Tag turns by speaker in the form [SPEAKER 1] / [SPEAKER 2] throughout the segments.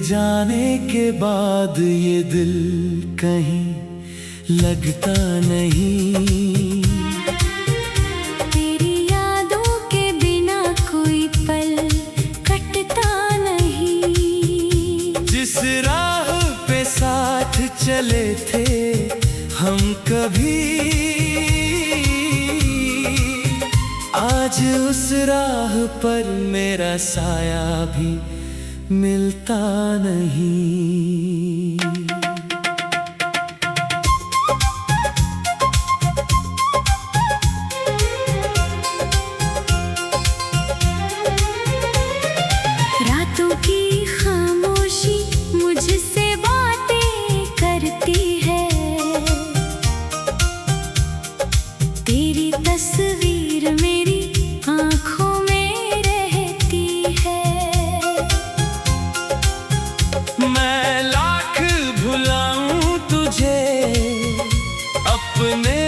[SPEAKER 1] जाने के बाद ये दिल कहीं लगता नहीं।
[SPEAKER 2] तेरी यादों के बिना कोई पल कटता नहीं।
[SPEAKER 1] जिस राह पे साथ चले थे हम कभी, आज उस राह पर मेरा साया भी मिलता नहीं।
[SPEAKER 2] रातों की खामोशी मुझसे बातें करती है। तेरी तस्वीर मेरी आँखों में रहती है।
[SPEAKER 1] मैं लाख भुलाऊं तुझे अपने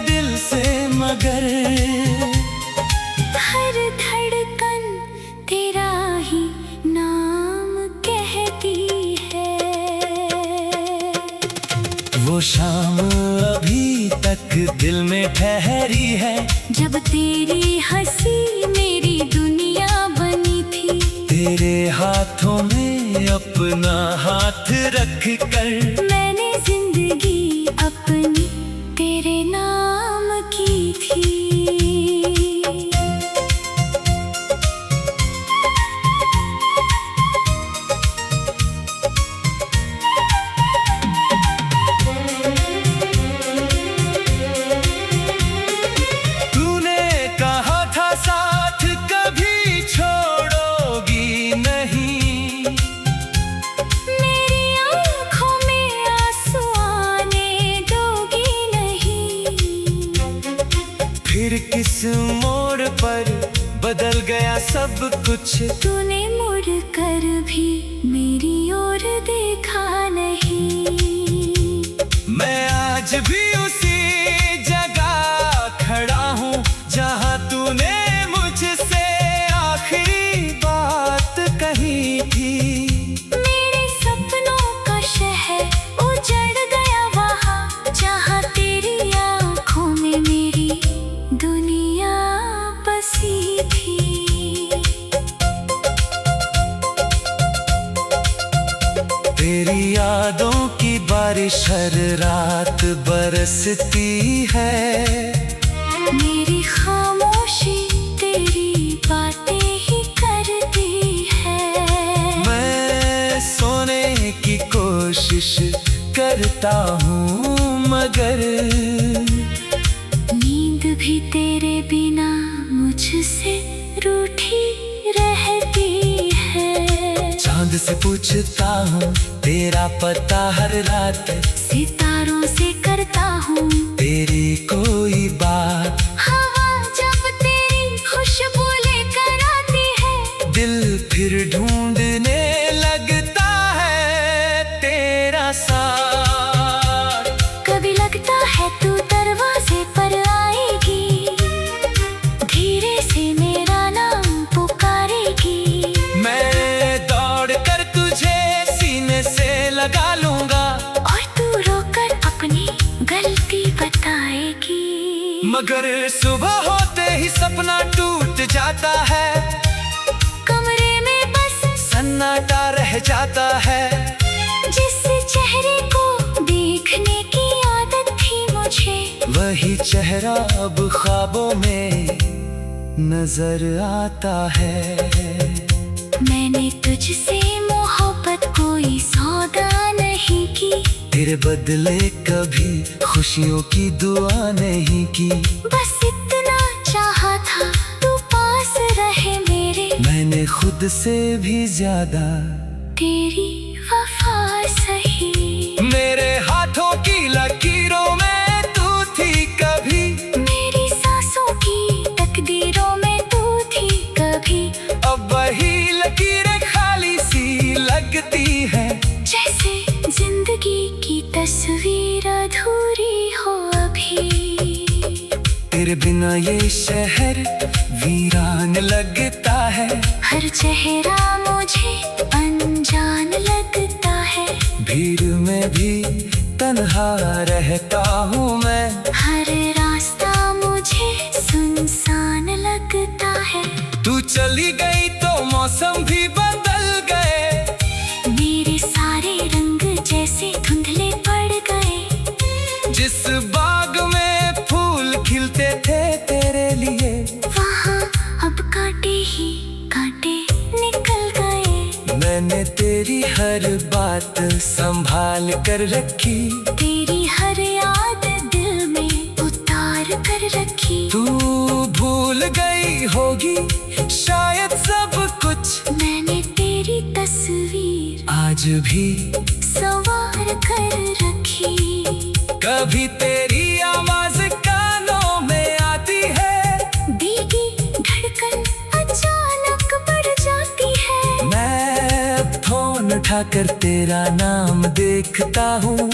[SPEAKER 1] दिल से, मगर
[SPEAKER 2] हर धड़कन तेरा ही नाम कहती है।
[SPEAKER 1] वो शाम अभी तक दिल में ठहरी है,
[SPEAKER 2] जब तेरी हंसी मेरी दुनिया बनी थी।
[SPEAKER 1] तेरे हाथों में अपना हाथ रख कर
[SPEAKER 2] मैंने जिंदगी अपनी तेरे नाम की थी।
[SPEAKER 1] तूने कहा था साथ कभी छोड़ोगी नहीं।
[SPEAKER 2] मेरी आँखों में आंसू आने दोगी नहीं।
[SPEAKER 1] फिर किस मोड़ पर बदल गया सब कुछ।
[SPEAKER 2] तूने मुड़ कर भी मेरी ओर देखा नहीं।
[SPEAKER 1] मैं आज भी उसी जगह खड़ा हूँ जहाँ तूने मुझसे आखिरी बात कही थी।
[SPEAKER 2] मेरे सपनों का शहर उजड़ गया वहाँ, जहाँ तेरी आँखों में मेरी दुनिया बसी थी।
[SPEAKER 1] तेरी यादों की बारिश हर रात बरसती है।
[SPEAKER 2] मेरी खामोशी तेरी बातें ही करती है।
[SPEAKER 1] मैं सोने की कोशिश करता हूँ, मगर
[SPEAKER 2] नींद भी तेरे बिना मुझसे रूठी रहती है।
[SPEAKER 1] चांद से पूछता हूँ तेरा पता हर रात,
[SPEAKER 2] सितारों से करता हूँ
[SPEAKER 1] तेरी कोई बात।
[SPEAKER 2] हवा जब तेरी खुशबू लेकर आती है,
[SPEAKER 1] दिल फिर ढूंढने लगता है तेरा साथ।
[SPEAKER 2] कभी लगता है तू दरवाजे पर आएगी, धीरे से मेरा नाम पुकारेगी।
[SPEAKER 1] मैं दौड़ कर तुझे सीने से लगा लूंगा,
[SPEAKER 2] और तू रोकर अपनी गलती बताएगी।
[SPEAKER 1] मगर सुबह होते ही सपना टूट जाता है।
[SPEAKER 2] कमरे में बस
[SPEAKER 1] सन्नाटा रह जाता है।
[SPEAKER 2] जिस चेहरे को देखने की आदत थी मुझे,
[SPEAKER 1] वही चेहरा अब ख्वाबों में नजर आता है।
[SPEAKER 2] मैंने तुझसे मोहब्बत कोई सौदा नहीं की।
[SPEAKER 1] तेरे बदले कभी खुशियों की दुआ नहीं की।
[SPEAKER 2] बस इतना चाहा था तू पास रहे मेरे।
[SPEAKER 1] मैंने खुद से भी ज्यादा
[SPEAKER 2] तेरी वफा सही।
[SPEAKER 1] मेरे हाथों की लकीरों में तू थी कभी।
[SPEAKER 2] मेरी सांसों की तकदीरों में तू थी कभी।
[SPEAKER 1] अब वही लकीरें खाली सी लगती है,
[SPEAKER 2] जैसे जिंदगी की तस्वीर अधूरी हो अभी।
[SPEAKER 1] तेरे बिना ये शहर वीरान लगता है।
[SPEAKER 2] हर चेहरा मुझे अनजान लगता है।
[SPEAKER 1] भीड़ में भी तन्हा रहता हूँ मैं।
[SPEAKER 2] हर रास्ता मुझे सुनसान लगता है।
[SPEAKER 1] तू चली गई तो मौसम भी बदल गए।
[SPEAKER 2] मेरे सारे रंग जैसे धुंधले पड़ गए।
[SPEAKER 1] जिस बाग में फूल खिलते थे तेरे लिए,
[SPEAKER 2] वहाँ अब कांटे ही कांटे निकल गए।
[SPEAKER 1] मैंने तेरी हर बात संभाल कर रखी।
[SPEAKER 2] तेरी हर याद दिल में उतार कर रखी।
[SPEAKER 1] तू भूल गई होगी शायद सब कुछ।
[SPEAKER 2] मैंने तेरी तस्वीर
[SPEAKER 1] आज भी
[SPEAKER 2] संवार कर रखी।
[SPEAKER 1] कभी तेरी आवाज कानों में आती है।
[SPEAKER 2] भीगी धड़कन अचानक बढ़ जाती है।
[SPEAKER 1] मैं फोन उठाकर तेरा नाम देखता हूँ।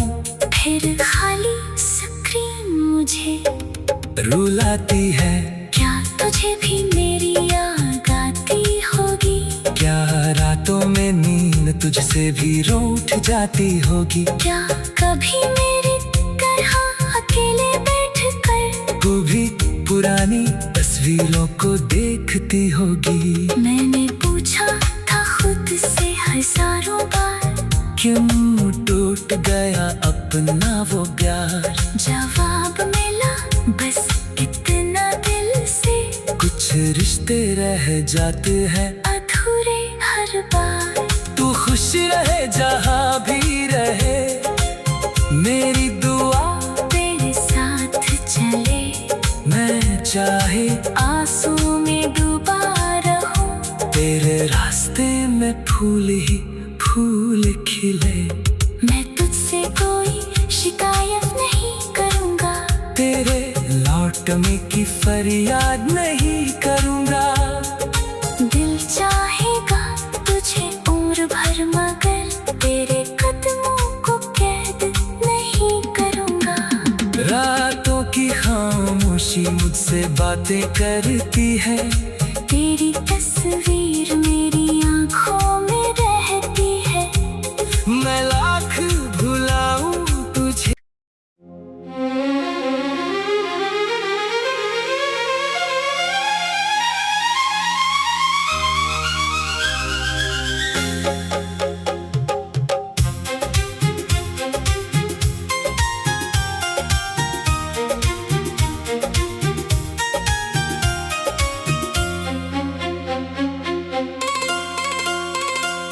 [SPEAKER 2] फिर खाली स्क्रीन मुझे
[SPEAKER 1] रुलाती है।
[SPEAKER 2] क्या तुझे भी मेरी याद आती होगी?
[SPEAKER 1] क्या रातों में नींद तुझसे भी रूठ जाती होगी?
[SPEAKER 2] क्या कभी मेरी तरह अकेले बैठकर
[SPEAKER 1] तू भी पुरानी तस्वीरों को देखती होगी?
[SPEAKER 2] मैंने पूछा था खुद से हजारों बार,
[SPEAKER 1] क्यों टूट गया अपना वो प्यार?
[SPEAKER 2] जवाब मिला बस इतना दिल से।
[SPEAKER 1] कुछ रिश्ते रह जाते हैं
[SPEAKER 2] अधूरे हर बार।
[SPEAKER 1] तू खुश रहे जहाँ भी रहे। मेरी दुआ
[SPEAKER 2] तेरे साथ चले।
[SPEAKER 1] मैं चाहे
[SPEAKER 2] आंसू में डूबा रहूं।
[SPEAKER 1] तेरे रास्ते में फूल ही फूल खिले।
[SPEAKER 2] मैं तुझसे कोई शिकायत नहीं करूंगा।
[SPEAKER 1] तेरे लौटने की फरियाद नहीं करूंगा।
[SPEAKER 2] दिल चाहेगा तुझे उम्र भर मगर तेरे कदमों को कैद नहीं करूंगा।
[SPEAKER 1] रातों की खामोशी मुझसे बातें करती है।
[SPEAKER 2] तेरी तस्वीर मेरी आंखों में रहती है।
[SPEAKER 1] मैं लाख भुलाऊं तुझे।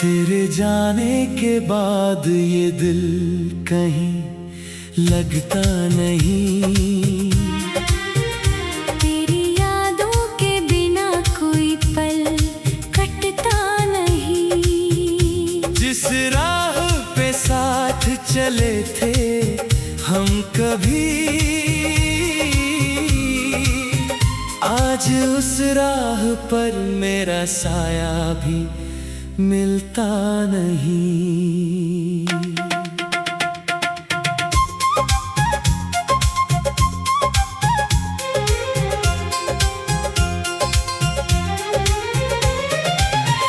[SPEAKER 1] तेरे जाने के बाद ये दिल कहीं लगता नहीं।
[SPEAKER 2] तेरी यादों के बिना कोई पल कटता नहीं।
[SPEAKER 1] जिस राह पे साथ चले थे हम कभी, आज उस राह पर मेरा साया भी मिलता नहीं।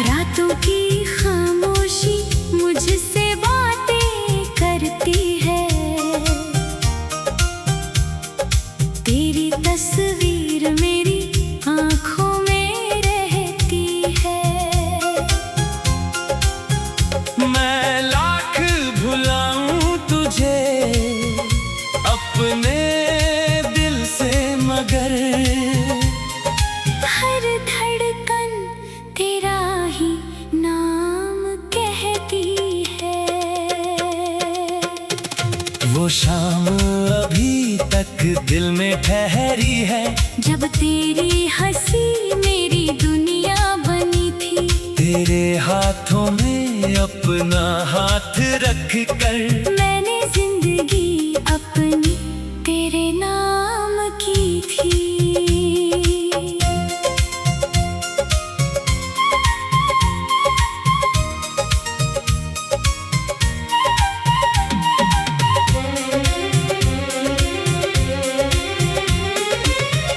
[SPEAKER 2] रातों की खामोशी मुझसे बातें करती है। तेरी तस्वीर मेरी आंखों में रहती है।
[SPEAKER 1] मैं लाख भुलाऊं तुझे अपने दिल से मगर
[SPEAKER 2] हर धड़कन तेरा ही नाम कहती है।
[SPEAKER 1] वो शाम अभी तक दिल में ठहरी है।
[SPEAKER 2] जब तेरी हंसी मेरी दुनिया बनी थी।
[SPEAKER 1] तेरे हाथों में अपना हाथ रख कर
[SPEAKER 2] मैंने जिंदगी अपनी तेरे नाम की थी।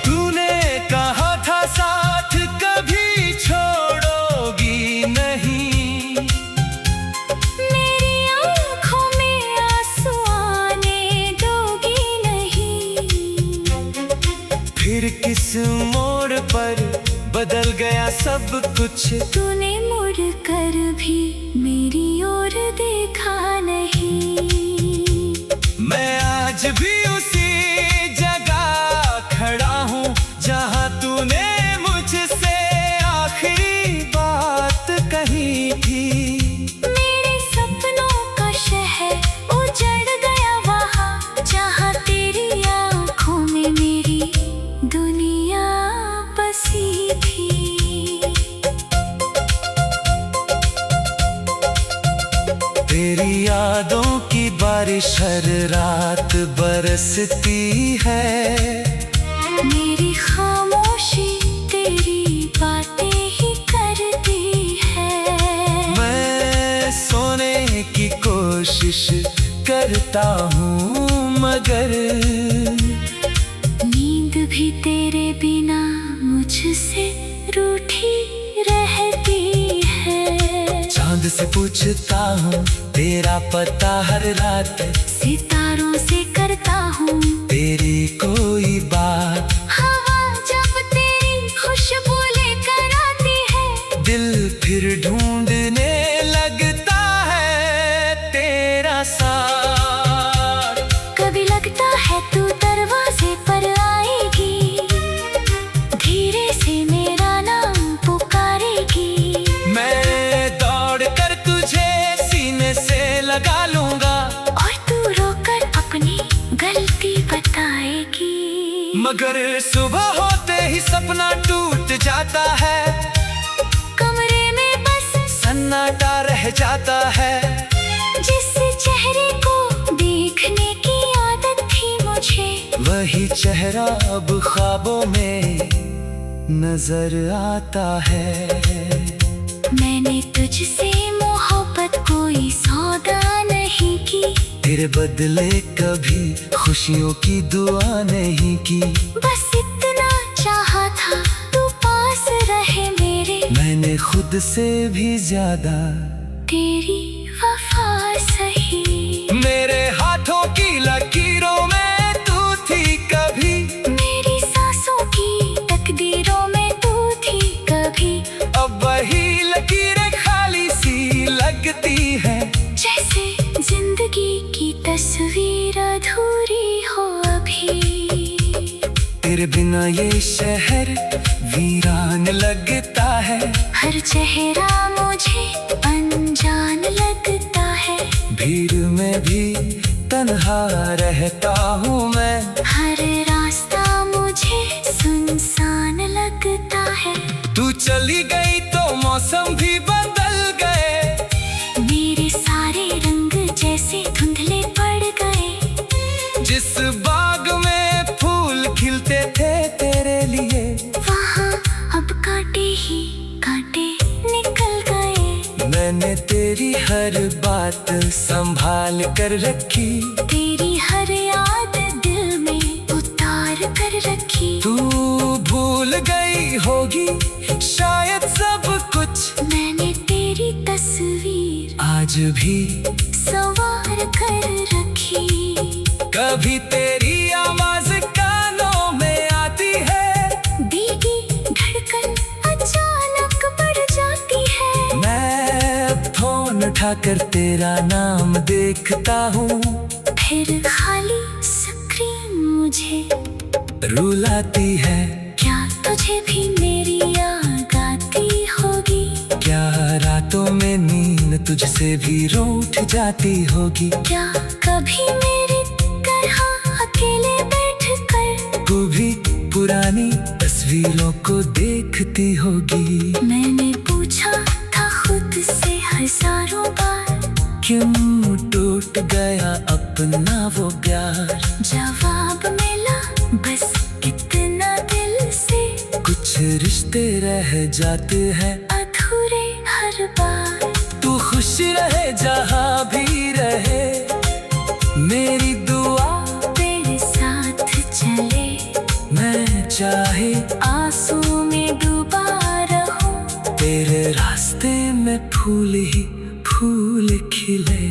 [SPEAKER 1] तूने कहा था साथ कभी छोड़ोगी नहीं। फिर किस मोड़ पर बदल गया सब कुछ।
[SPEAKER 2] तूने मुड़ कर भी मेरी ओर देखा नहीं।
[SPEAKER 1] मैं आज भी उसी जगह खड़ा हूँ जहाँ तूने मुझसे आखिरी बात कही थी।
[SPEAKER 2] मेरे सपनों का शहर उजड़ गया वहाँ जहाँ तेरी आँखों में मेरी दुनिया बसी थी।
[SPEAKER 1] तेरी यादों की बारिश हर रात बरसती है।
[SPEAKER 2] मेरी खामोशी तेरी बातें ही करती है।
[SPEAKER 1] मैं सोने की कोशिश करता हूँ मगर
[SPEAKER 2] नींद भी तेरे बिना मुझसे रूठी रहती है।
[SPEAKER 1] चांद से पूछता हूँ तेरा पता हर रात।
[SPEAKER 2] सितारों से करता हूँ
[SPEAKER 1] तेरी कोई बात।
[SPEAKER 2] हवा जब तेरी खुशबू लेकर आती है
[SPEAKER 1] दिल फिर ढूंढने लगता है तेरा साथ।
[SPEAKER 2] कभी लगता है तू दरवाजे पर आएगी, धीरे से मेरा नाम पुकारेगी।
[SPEAKER 1] मैं दौड़ कर तुझे सीने से लगा लूंगा
[SPEAKER 2] और तू रोकर अपनी गलती बताएगी।
[SPEAKER 1] मगर सुबह होते ही सपना टूट जाता है।
[SPEAKER 2] कमरे में बस
[SPEAKER 1] सन्नाटा रह जाता है।
[SPEAKER 2] जिस चेहरे को देखने की आदत थी मुझे,
[SPEAKER 1] वही चेहरा अब ख्वाबों में नजर आता है।
[SPEAKER 2] मैंने तुझसे मोहब्बत कोई सौदा नहीं की।
[SPEAKER 1] तेरे बदले कभी खुशियों की दुआ नहीं की।
[SPEAKER 2] बस इतना चाहा था तू पास रहे मेरे।
[SPEAKER 1] मैंने खुद से भी ज्यादा
[SPEAKER 2] तेरी वफा सही।
[SPEAKER 1] मेरे हाथों की लकीरों में तू थी कभी।
[SPEAKER 2] मेरी सांसों की तकदीरों में तू थी कभी।
[SPEAKER 1] अब वही लकीरें खाली सी लगती है।
[SPEAKER 2] जैसे जिंदगी की तस्वीर अधूरी हो अभी।
[SPEAKER 1] तेरे बिना ये शहर वीरान लगता है।
[SPEAKER 2] हर चेहरा मुझे अनजान लगता है।
[SPEAKER 1] भीड़ में भी तन्हा रहता हूँ मैं।
[SPEAKER 2] हर रास्ता मुझे सुनसान लगता है।
[SPEAKER 1] तू चली गई तो मौसम भी बदल गए।
[SPEAKER 2] मेरे सारे रंग जैसे धुंधले पड़ गए।
[SPEAKER 1] जिस बाग में फूल खिलते थे तेरे लिए,
[SPEAKER 2] वहाँ अब कांटे ही कांटे निकल गए।
[SPEAKER 1] मैंने तेरी हर बात संभाल कर रखी।
[SPEAKER 2] तेरी हर याद दिल में उतार कर रखी।
[SPEAKER 1] तू भूल गई होगी शायद सब कुछ।
[SPEAKER 2] मैंने तेरी तस्वीर
[SPEAKER 1] आज भी
[SPEAKER 2] संवार कर रखी।
[SPEAKER 1] कभी तेरी आवाज कानों में आती है।
[SPEAKER 2] भीगी धड़कन अचानक बढ़ जाती है।
[SPEAKER 1] मैं फोन उठाकर तेरा नाम देखता हूँ।
[SPEAKER 2] फिर खाली स्क्रीन मुझे
[SPEAKER 1] रुलाती है।
[SPEAKER 2] क्या तुझे भी मेरी याद आती होगी?
[SPEAKER 1] क्या रातों में नींद तुझसे भी रूठ जाती होगी?
[SPEAKER 2] क्या कभी मेरी तरह अकेले बैठ कर
[SPEAKER 1] तू भी पुरानी तस्वीरों को देखती होगी?
[SPEAKER 2] मैंने पूछा था खुद से हजारों बार,
[SPEAKER 1] क्यों टूट गया अपना वो प्यार?
[SPEAKER 2] जवाब मिला बस इतना दिल से।
[SPEAKER 1] कुछ रिश्ते रह जाते हैं
[SPEAKER 2] अधूरे हर बार।
[SPEAKER 1] तू खुश रहे जहाँ भी रहे। मेरी दुआ
[SPEAKER 2] तेरे साथ चले।
[SPEAKER 1] मैं चाहे
[SPEAKER 2] आंसू में डूबा रहूं।
[SPEAKER 1] तेरे रास्ते में फूल ही फूल खिले।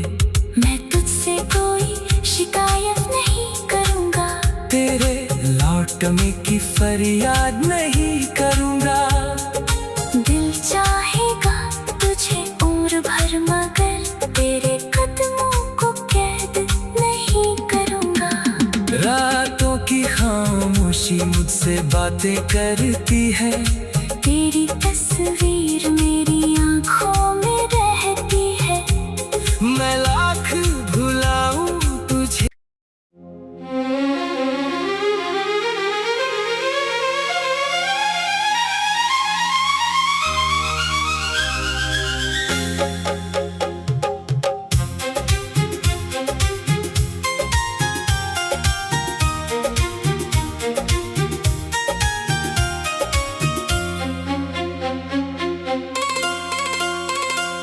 [SPEAKER 2] मैं तुझसे कोई शिकायत नहीं करूंगा।
[SPEAKER 1] तेरे लौट कमी की फरियाद नहीं करूँगा।
[SPEAKER 2] दिल चाहेगा तुझे और भर मगर तेरे कदमों को कैद नहीं करूँगा।
[SPEAKER 1] रातों की खामोशी मुझसे बातें करती है,
[SPEAKER 2] तेरी तस्वीर मेरी आँखों में रहती है।
[SPEAKER 1] मैं लाख भुलाऊं तुझे।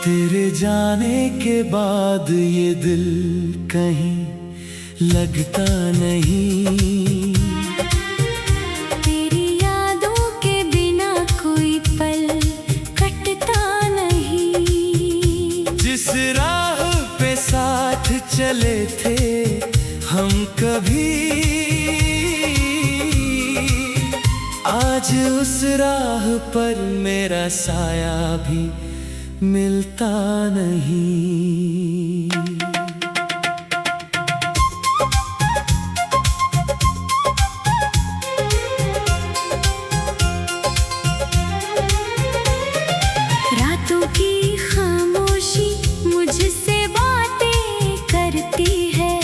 [SPEAKER 1] तेरे जाने के बाद ये दिल कहीं लगता नहीं।
[SPEAKER 2] तेरी यादों के बिना कोई पल कटता नहीं।
[SPEAKER 1] जिस राह पे साथ चले थे हम कभी, आज उस राह पर मेरा साया भी मिलता नहीं।
[SPEAKER 2] रातों की खामोशी मुझसे बातें करती है,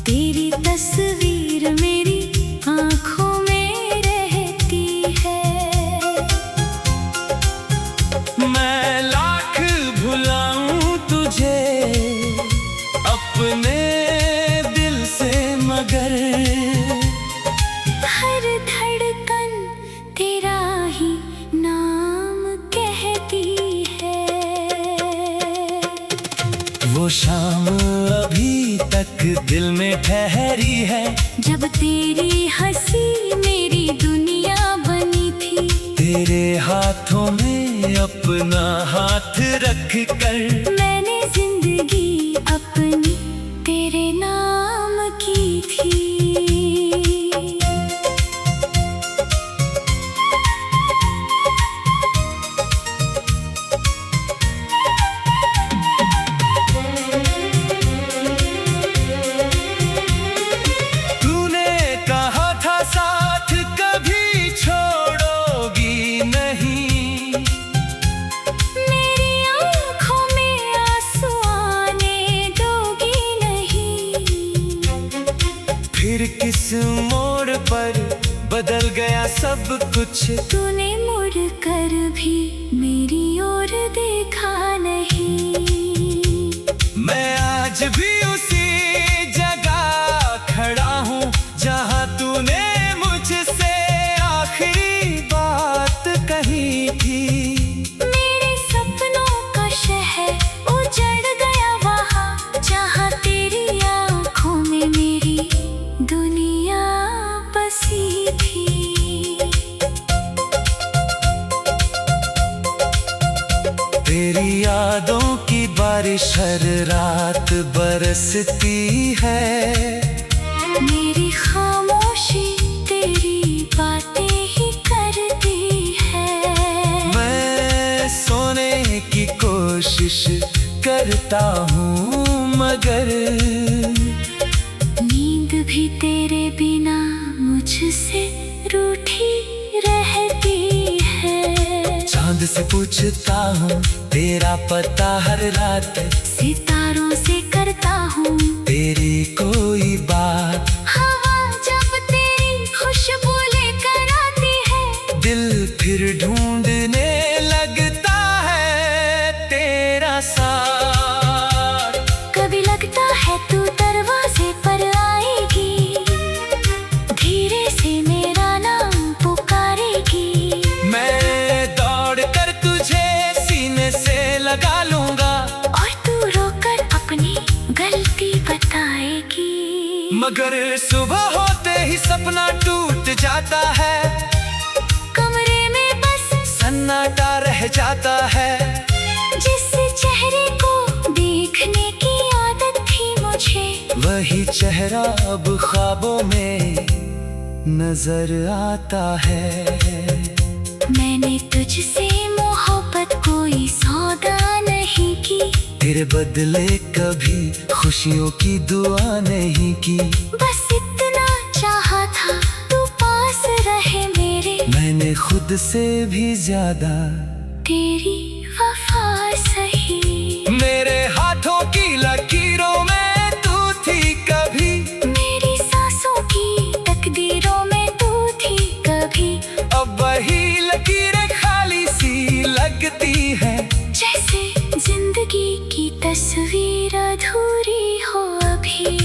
[SPEAKER 2] तेरी तस्वीर मेरी आँखों में रहती है।
[SPEAKER 1] मैं लाख भुलाऊं तुझे अपने दिल से, मगर
[SPEAKER 2] हर धड़कन तेरा ही नाम कहती है।
[SPEAKER 1] वो शाम अभी तक दिल में ठहरी है,
[SPEAKER 2] जब तेरी हंसी मेरी दुनिया बनी थी।
[SPEAKER 1] तेरे हाथों में अपना हाथ रख कर
[SPEAKER 2] मैंने जिंदगी अपनी तेरे नाम की थी।
[SPEAKER 1] तूने कहा था साथ कभी छोड़ोगी नहीं।
[SPEAKER 2] मेरी आँखों में आंसू आने दोगी नहीं।
[SPEAKER 1] फिर किस मोड़ पर बदल गया सब कुछ,
[SPEAKER 2] तूने मुड़ कर भी मेरी ओर देखा नहीं।
[SPEAKER 1] मैं आज भी उसी जगह खड़ा हूँ जहाँ तूने मुझसे आखिरी बात कही थी।
[SPEAKER 2] मेरे सपनों का शहर उजड़ गया वहाँ, जहाँ तेरी आँखों में मेरी दुनिया बसी थी।
[SPEAKER 1] तेरी यादों की बारिश हर रात बरसती है,
[SPEAKER 2] मेरी खामोशी तेरी बातें ही करती है।
[SPEAKER 1] मैं सोने की कोशिश करता हूँ मगर
[SPEAKER 2] नींद भी तेरे बिना मुझसे रूठी रहती है।
[SPEAKER 1] चांद से पूछता हूँ तेरा पता हर रात,
[SPEAKER 2] सितारों से करता हूँ
[SPEAKER 1] तेरी कोई बात।
[SPEAKER 2] हवा जब तेरी खुशबू लेकर आती है,
[SPEAKER 1] दिल फिर ढूंढने लगता है तेरा साथ।
[SPEAKER 2] कभी लगता है तू दरवाजे पर आएगी, धीरे से मेरा नाम पुकारेगी।
[SPEAKER 1] मैं दौड़ कर तुझे सीने से लगा लूंगा,
[SPEAKER 2] और तू रोकर अपनी गलती बताएगी।
[SPEAKER 1] मगर सुबह होते ही सपना टूट जाता है,
[SPEAKER 2] कमरे में बस
[SPEAKER 1] सन्नाटा रह जाता है।
[SPEAKER 2] जिस चेहरे को देखने की आदत थी मुझे,
[SPEAKER 1] वही चेहरा अब ख्वाबों में नजर आता है।
[SPEAKER 2] मैंने तुझसे मोहब्बत कोई सौदा नहीं की,
[SPEAKER 1] तेरे बदले कभी खुशियों की दुआ नहीं की।
[SPEAKER 2] बस इतना चाहा था तू पास रहे मेरे,
[SPEAKER 1] मैंने खुद से भी ज्यादा
[SPEAKER 2] तेरी वफा सही।
[SPEAKER 1] मेरे हाथों की लकीरों में तू थी कभी,
[SPEAKER 2] मेरी सांसों की तकदीरों में तू थी कभी।
[SPEAKER 1] अब वही लकीरें खाली सी लगती है,
[SPEAKER 2] जैसे जिंदगी की तस्वीर अधूरी हो अभी।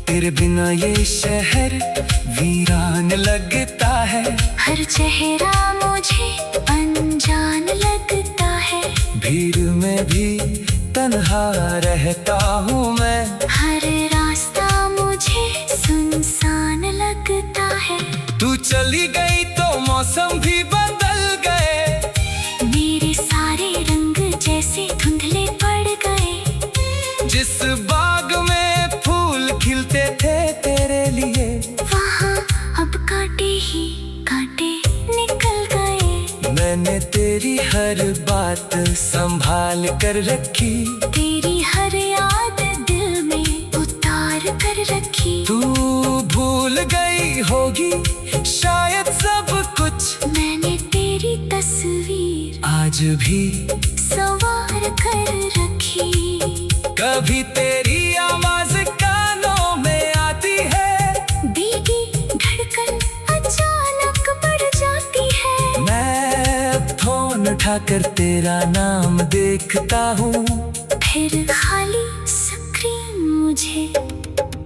[SPEAKER 1] तेरे बिना ये शहर वीरान लगता है।
[SPEAKER 2] हर चेहरा मुझे अनजान लगता है,
[SPEAKER 1] भीड़ में भी तन्हा रहता हूँ मैं।
[SPEAKER 2] हर रास्ता मुझे सुनसान लगता है।
[SPEAKER 1] तू चली गई तो मौसम भी बदल गए,
[SPEAKER 2] मेरे सारे रंग जैसे धुंधले पड़ गए।
[SPEAKER 1] जिस बाग में फूल खिलते थे तेरे लिए,
[SPEAKER 2] वहाँ अब कांटे ही कांटे निकल गए।
[SPEAKER 1] मैंने तेरी हर बात संभाल कर रखी,
[SPEAKER 2] तेरी हर याद दिल में उतार कर रखी।
[SPEAKER 1] तू भूल गई होगी शायद सब कुछ,
[SPEAKER 2] मैंने तेरी तस्वीर
[SPEAKER 1] आज भी
[SPEAKER 2] सवार कर रखी।
[SPEAKER 1] कभी तेरी आवाज कानों में आती है,
[SPEAKER 2] भीगी धड़कन अचानक बढ़ जाती है।
[SPEAKER 1] मैं फोन उठाकर तेरा नाम देखता हूँ,
[SPEAKER 2] फिर खाली स्क्रीन मुझे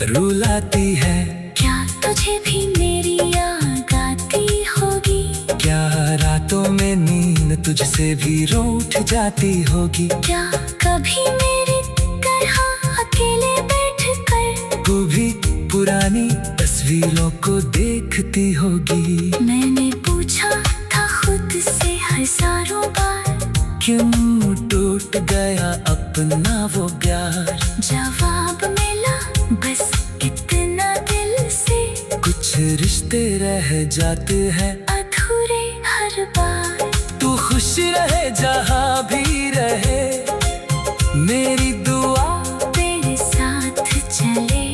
[SPEAKER 1] रुलाती है।
[SPEAKER 2] क्या तुझे भी मेरी याद आती होगी?
[SPEAKER 1] क्या रातों में नींद तुझसे भी रूठ जाती होगी?
[SPEAKER 2] क्या कभी मेरी तरह अकेले बैठ कर
[SPEAKER 1] तू भी पुरानी तस्वीरों को देखती होगी?
[SPEAKER 2] मैंने पूछा था खुद से हजारों बार,
[SPEAKER 1] क्यों टूट गया अपना वो प्यार?
[SPEAKER 2] जवाब मिला बस इतना दिल से।
[SPEAKER 1] कुछ रिश्ते रह जाते हैं
[SPEAKER 2] अधूरे हर बार।
[SPEAKER 1] तू खुश रहे जहाँ भी रहे, मेरी दुआ
[SPEAKER 2] तेरे साथ चले,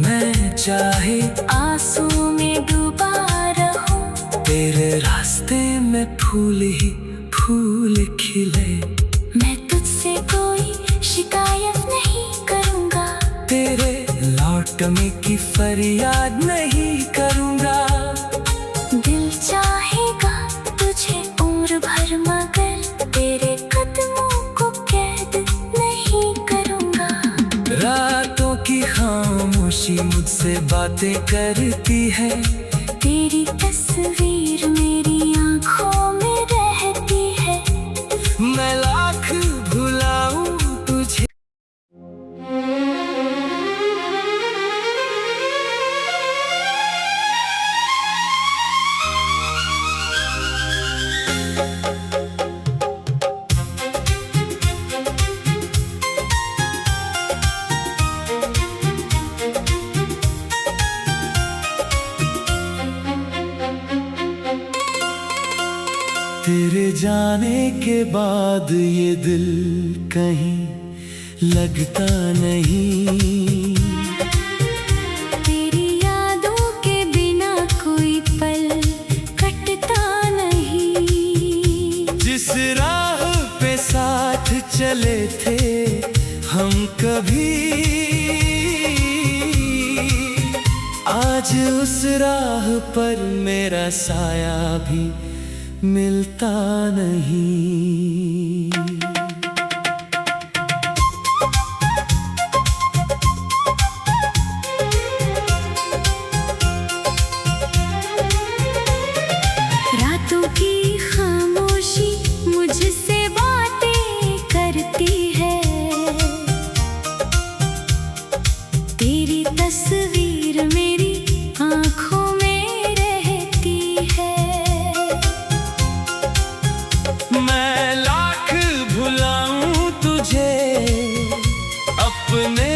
[SPEAKER 1] मैं चाहे
[SPEAKER 2] आंसू में डूबा रहूं।
[SPEAKER 1] तेरे रास्ते में फूल ही फूल खिले।
[SPEAKER 2] मैं तुझसे कोई शिकायत नहीं करूंगा,
[SPEAKER 1] तेरे लौटने की फरियाद नहीं करूंगा।
[SPEAKER 2] दिल चाहेगा तुझे उम्र भर मगर तेरे कदमों को कैद नहीं करूंगा।
[SPEAKER 1] रातों की खामोशी मुझसे बातें करती है,
[SPEAKER 2] तेरी तस्वीर मेरी आंखों में रहती है।
[SPEAKER 1] मैं लाख भुलाऊं तुझे। तेरे जाने के बाद ये दिल कहीं लगता नहीं।
[SPEAKER 2] तेरी यादों के बिना कोई पल कटता नहीं।
[SPEAKER 1] जिस राह पे साथ चले थे हम कभी, आज उस राह पर मेरा साया भी मिलता नहीं।
[SPEAKER 2] रातों की खामोशी मुझसे बातें करती है, तेरी तस्वीर मेरी आंखों में रहती है।
[SPEAKER 1] मैं लाख भुलाऊं तुझे अपने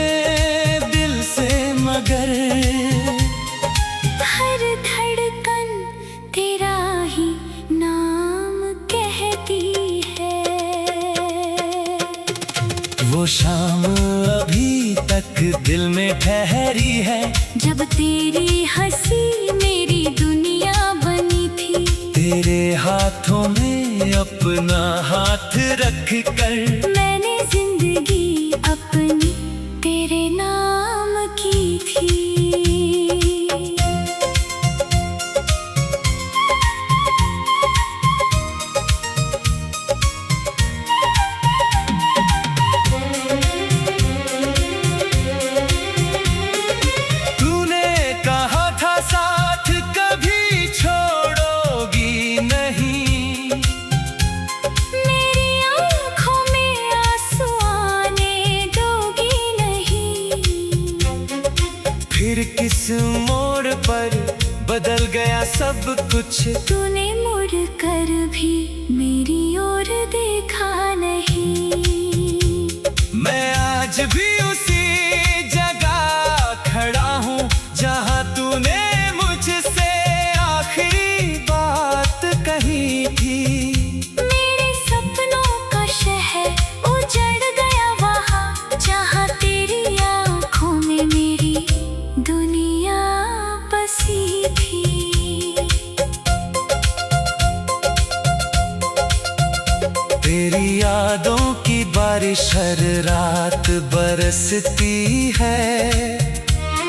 [SPEAKER 1] दिल में ठहरी है।
[SPEAKER 2] जब तेरी हंसी मेरी दुनिया बनी थी।
[SPEAKER 1] तेरे हाथों में अपना हाथ रख कर
[SPEAKER 2] मैंने जिंदगी अपनी तेरे नाम की थी।
[SPEAKER 1] फिर किस मोड़ पर बदल गया सब कुछ।
[SPEAKER 2] तूने मुड़ कर भी मेरी ओर देखा नहीं।
[SPEAKER 1] मैं आज भी उसी जगह खड़ा हूँ जहाँ तूने मुझसे आखिरी बात कही थी।
[SPEAKER 2] मेरे सपनों का शहर उजड़ गया वहाँ जहाँ तेरी आँखों में मेरी दुनिया बसी थी।
[SPEAKER 1] तेरी यादों की बारिश हर रात बरसती है।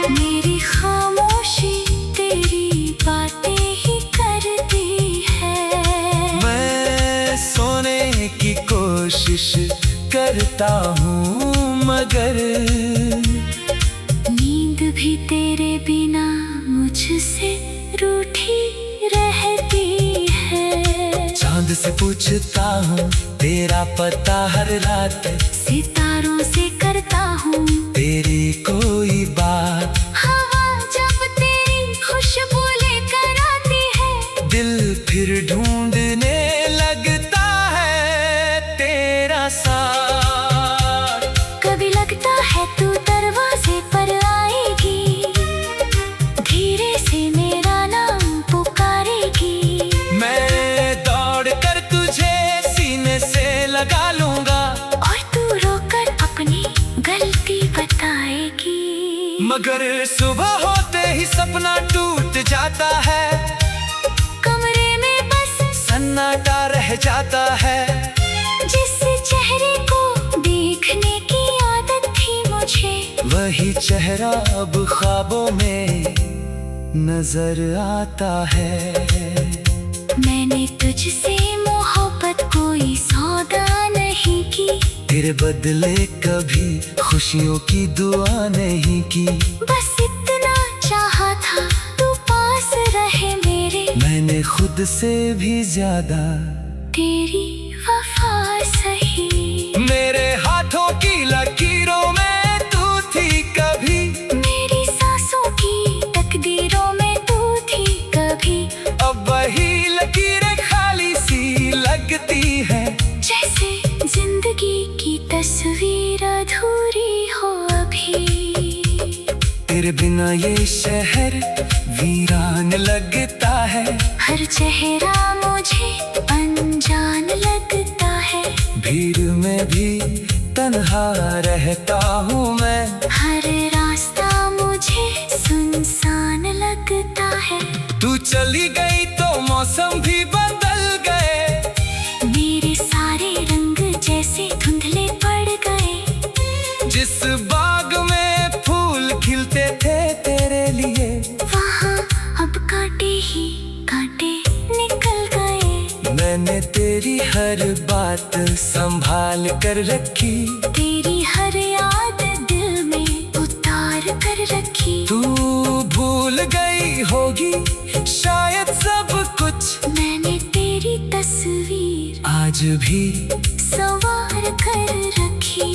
[SPEAKER 2] मेरी खामोशी तेरी बातें ही करती है।
[SPEAKER 1] मैं सोने की कोशिश करता हूँ मगर
[SPEAKER 2] नींद भी तेरे बिना मुझसे रूठी रहती है।
[SPEAKER 1] चांद से पूछता हूँ तेरा पता हर रात।
[SPEAKER 2] सितारों से करता हूँ
[SPEAKER 1] तेरी कोई बात।
[SPEAKER 2] हवा जब तेरी खुशबू लेकर आती है।
[SPEAKER 1] दिल फिर ढूंढने लगता है तेरा साथ।
[SPEAKER 2] कभी लगता है तू दरवाजे पर आएगी। धीरे से मेरा नाम पुकारेगी।
[SPEAKER 1] मैं दौड़ कर तुझे सीने से लगा लूंगा
[SPEAKER 2] और तू रोकर अपनी गलती बताएगी।
[SPEAKER 1] मगर सुबह होते ही सपना टूट जाता है।
[SPEAKER 2] कमरे में बस
[SPEAKER 1] सन्नाटा रह जाता है।
[SPEAKER 2] जिस चेहरे को देखने की आदत थी मुझे।
[SPEAKER 1] वही चेहरा अब ख्वाबों में नजर आता है।
[SPEAKER 2] मैंने तुझसे मोहब्बत कोई सौदा नहीं की।
[SPEAKER 1] तेरे बदले कभी खुशियों की दुआ नहीं की।
[SPEAKER 2] बस इतना चाहा था तू पास रहे मेरे।
[SPEAKER 1] मैंने खुद से भी ज्यादा
[SPEAKER 2] तेरी वफा सही।
[SPEAKER 1] मेरे हाथों की लकीरों में तू थी कभी।
[SPEAKER 2] मेरी सांसों की तकदीरों में तू थी कभी।
[SPEAKER 1] अब वही लकीरें खाली सी लगती है।
[SPEAKER 2] जैसे जिंदगी की तस्वीर अधूरी हो अभी।
[SPEAKER 1] तेरे बिना ये शहर वीरान लगता है।
[SPEAKER 2] हर चेहरा मुझे अनजान लगता है।
[SPEAKER 1] भीड़ में भी तन्हा रहता हूँ मैं।
[SPEAKER 2] हर रास्ता मुझे सुनसान लगता है।
[SPEAKER 1] तू चली गई तो मौसम भी बदल गए।
[SPEAKER 2] मेरे सारे रंग जैसे धुंधले पड़ गए।
[SPEAKER 1] जिस बाग में फूल खिलते थे तेरे लिए।
[SPEAKER 2] वहाँ अब कांटे ही कांटे निकल गए।
[SPEAKER 1] मैंने तेरी हर बात संभाल कर रखी।
[SPEAKER 2] तेरी हर याद दिल में उतार कर रखी।
[SPEAKER 1] तू भूल गई होगी शायद सब कुछ।
[SPEAKER 2] मैंने तेरी तस्वीर
[SPEAKER 1] आज भी
[SPEAKER 2] संवार कर रखी।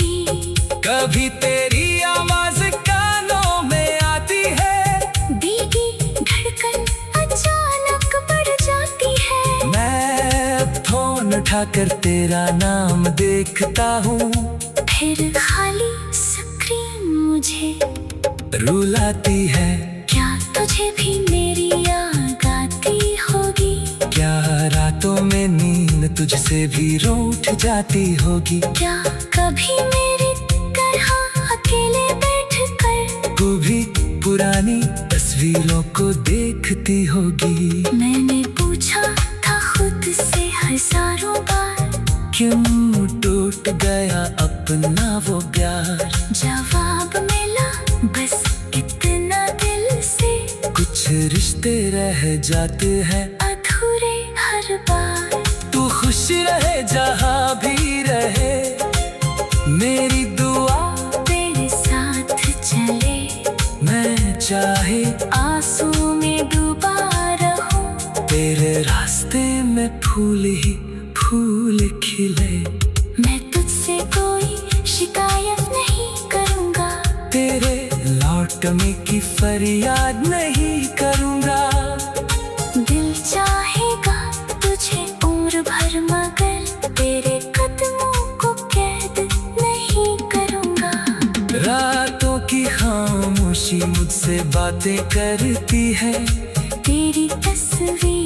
[SPEAKER 1] कभी तेरी आवाज कानों में आती है।
[SPEAKER 2] भीगी धड़कन अचानक बढ़ जाती है।
[SPEAKER 1] मैं फोन उठाकर तेरा नाम देखता हूँ।
[SPEAKER 2] फिर खाली स्क्रीन मुझे
[SPEAKER 1] रुलाती है।
[SPEAKER 2] क्या तुझे भी मेरी याद आती होगी।
[SPEAKER 1] क्या रातों में नींद तुझसे भी रूठ जाती होगी।
[SPEAKER 2] क्या कभी मेरी तरह अकेले बैठ
[SPEAKER 1] पुरानी तस्वीरों को देखती होगी।
[SPEAKER 2] मैंने पूछा था खुद से हजारों बार,
[SPEAKER 1] क्यों टूट गया अपना वो प्यार।
[SPEAKER 2] जवाब मिला बस इतना दिल से,
[SPEAKER 1] कुछ रिश्ते रह जाते हैं
[SPEAKER 2] अधूरे हर बार।
[SPEAKER 1] तू खुश रहे जहाँ भी रहे, मेरी दुआ
[SPEAKER 2] तेरे साथ चले,
[SPEAKER 1] मैं चाहे
[SPEAKER 2] आंसू में डूबा रहूं।
[SPEAKER 1] तेरे रास्ते में फूल ही फूल खिले।
[SPEAKER 2] मैं तुझसे कोई शिकायत नहीं करूंगा,
[SPEAKER 1] तेरे लौटने की फरियाद नहीं करूंगा।
[SPEAKER 2] दिल चाहेगा तुझे उम्र भर, मगर तेरे कदमों को कैद नहीं करूंगा।
[SPEAKER 1] रातों की खामोशी मुझसे बातें करती है,
[SPEAKER 2] तेरी तस्वीर